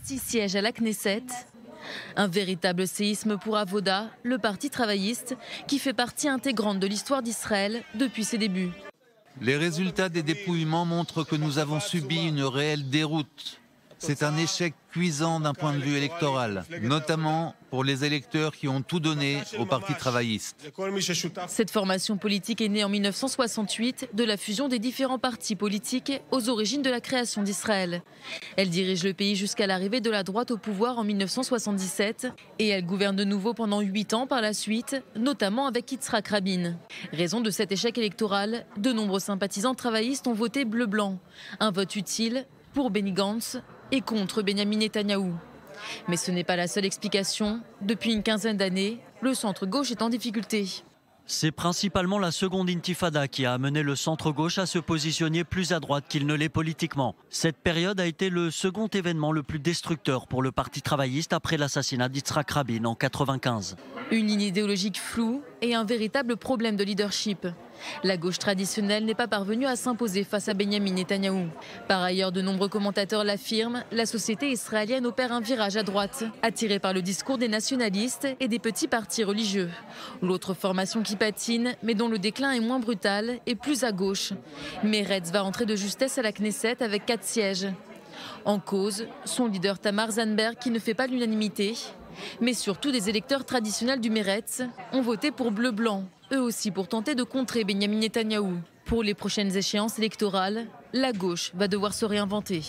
6 sièges à la Knesset. Un véritable séisme pour Avoda, le parti travailliste, qui fait partie intégrante de l'histoire d'Israël depuis ses débuts. Les résultats des dépouillements montrent que nous avons subi une réelle déroute. C'est un échec cuisant d'un point de vue électoral, notamment pour les électeurs qui ont tout donné au Parti travailliste. Cette formation politique est née en 1968 de la fusion des différents partis politiques aux origines de la création d'Israël. Elle dirige le pays jusqu'à l'arrivée de la droite au pouvoir en 1977 et elle gouverne de nouveau pendant 8 ans par la suite, notamment avec Yitzhak Rabin. Raison de cet échec électoral, de nombreux sympathisants travaillistes ont voté bleu-blanc, un vote utile pour Benny Gantz et contre Benjamin Netanyahou. Mais ce n'est pas la seule explication. Depuis une quinzaine d'années, le centre-gauche est en difficulté. C'est principalement la seconde intifada qui a amené le centre-gauche à se positionner plus à droite qu'il ne l'est politiquement. Cette période a été le second événement le plus destructeur pour le Parti travailliste après l'assassinat d'Yitzhak Rabin en 1995. Une ligne idéologique floue et un véritable problème de leadership. La gauche traditionnelle n'est pas parvenue à s'imposer face à Benjamin Netanyahou. Par ailleurs, de nombreux commentateurs l'affirment, la société israélienne opère un virage à droite, attirée par le discours des nationalistes et des petits partis religieux. L'autre formation qui patine, mais dont le déclin est moins brutal, est plus à gauche. Meretz va entrer de justesse à la Knesset avec 4 sièges. En cause, son leader Tamar Zandberg qui ne fait pas l'unanimité. Mais surtout des électeurs traditionnels du Meretz ont voté pour bleu-blanc, eux aussi pour tenter de contrer Benjamin Netanyahou. Pour les prochaines échéances électorales, la gauche va devoir se réinventer.